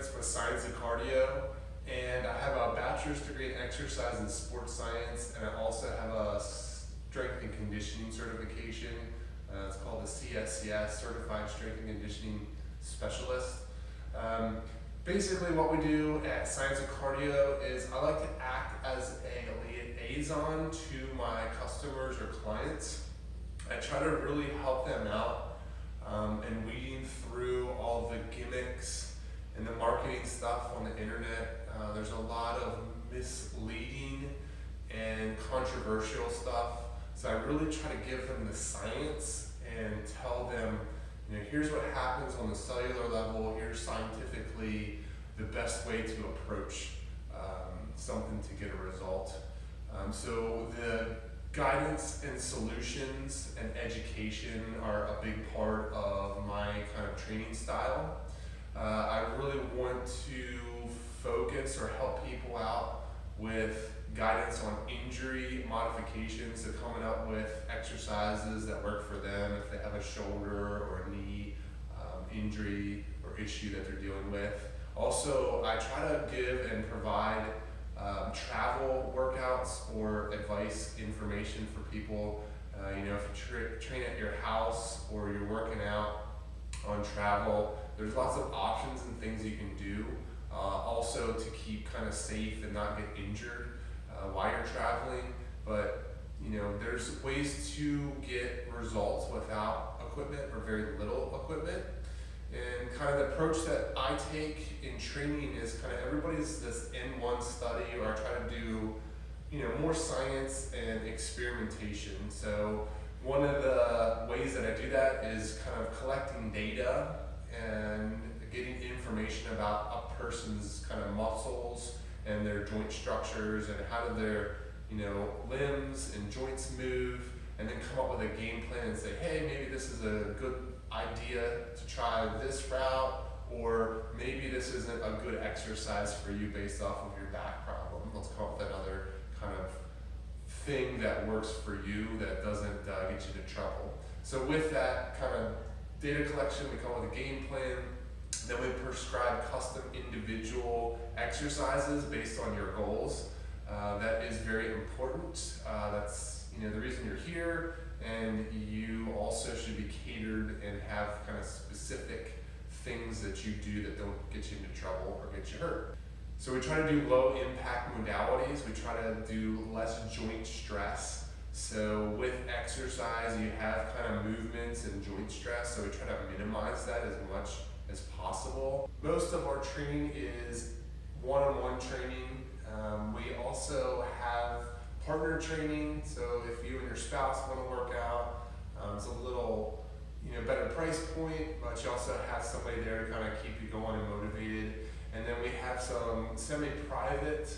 Fritz with Science of Cardio, and I have a bachelor's degree in exercise and sports science, and I also have a strength and conditioning certification. It's called the CSCS, Certified Strength and Conditioning Specialist. Basically what we do at Science of Cardio is I like to act as a liaison to my customers or clients. I try to really help them out and weeding through all the gimmicks and the marketing stuff on the internet. There's a lot of misleading and controversial stuff. So I really try to give them the science and tell them, here's what happens on the cellular level, here's scientifically the best way to approach something to get a result. So the guidance and solutions and education are a big part of my kind of training style. I really want to focus or help people out with guidance on injury modifications, so coming up with exercises that work for them if they have a shoulder or a knee injury or issue that they're dealing with. Also, I try to give and provide travel workouts or advice information for people. If you train at your house or you're working out on travel, there's lots of options and things you can do. Also to keep kind of safe and not get injured while you're traveling. But there's ways to get results without equipment or very little equipment. And kind of the approach that I take in training is kind of everybody's this N1 study, or I try to do more science and experimentation. So one of the ways that I do that is kind of collecting data and getting information about a person's kind of muscles and their joint structures and how do their limbs and joints move, and then come up with a game plan and say, hey, maybe this is a good idea to try this route, or maybe this isn't a good exercise for you based off of your back problem. Let's come up with another kind of thing that works for you that doesn't get you into trouble. So with that kind of data collection, we come up with a game plan. Then we prescribe custom individual exercises based on your goals. That is very important. That's the reason you're here, and you also should be catered and have kind of specific things that you do that don't get you into trouble or get you hurt. So we try to do low impact modalities. We try to do less joint stress. So with exercise, you have kind of movements and joint stress, so we try to minimize that as much as possible. Most of our training is one-on-one training. We also have partner training, so if you and your spouse want to work out, it's a little better price point, but you also have somebody there to kind of keep you going and motivated. And then we have some semi-private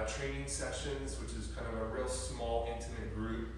training sessions, which is kind of a real small, intimate group,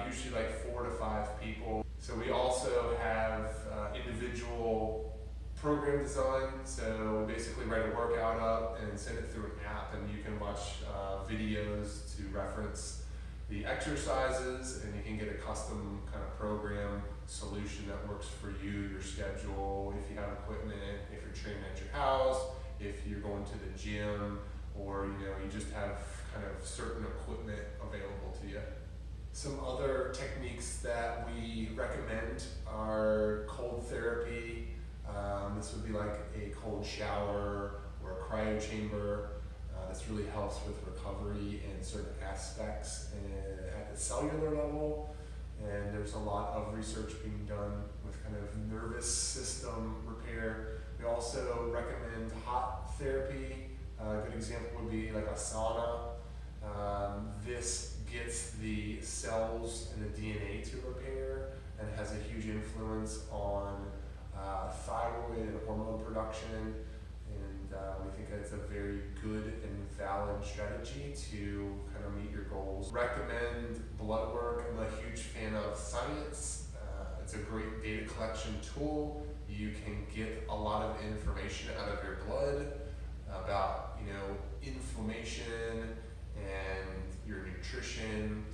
usually like 4 to 5 people. So we also have individual program design, so basically write a workout up and send it through an app, and you can watch videos to reference the exercises, and you can get a custom kind of program solution that works for you, your schedule, if you have equipment, if you're training at your house, if you're going to the gym, or you just have kind of certain equipment available to you. Some other techniques that we recommend are cold therapy. This would be like a cold shower or a cryo chamber. This really helps with recovery in certain aspects at the cellular level. And there's a lot of research being done with kind of nervous system repair. We also recommend hot therapy. A good example would be like a sauna. This gets the cells and the DNA to repair and has a huge influence on thyroid and hormone production, and we think that's a very good and valid strategy to kind of meet your goals. Recommend blood work. I'm a huge fan of science. It's a great data collection tool. You can get a lot of information out of your blood about inflammation and your nutrition.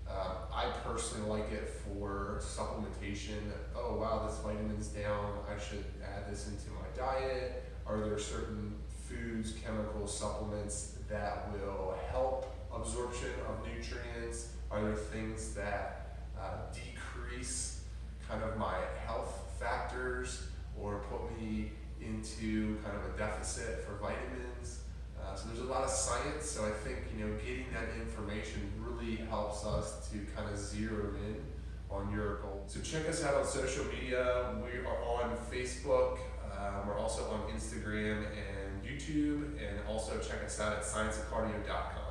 I personally like it for supplementation. Oh wow, this vitamin's down, I should add this into my diet. Are there certain foods, chemicals, supplements that will help absorption of nutrients? Are there things that decrease kind of my health factors or put me into kind of a deficit for vitamins? So there's a lot of science, so I think, getting that information really helps us to kind of zero in on your goal. So check us out on social media. We are on Facebook, we're also on Instagram and YouTube, and also check us out at scienceofcardio.huntfit.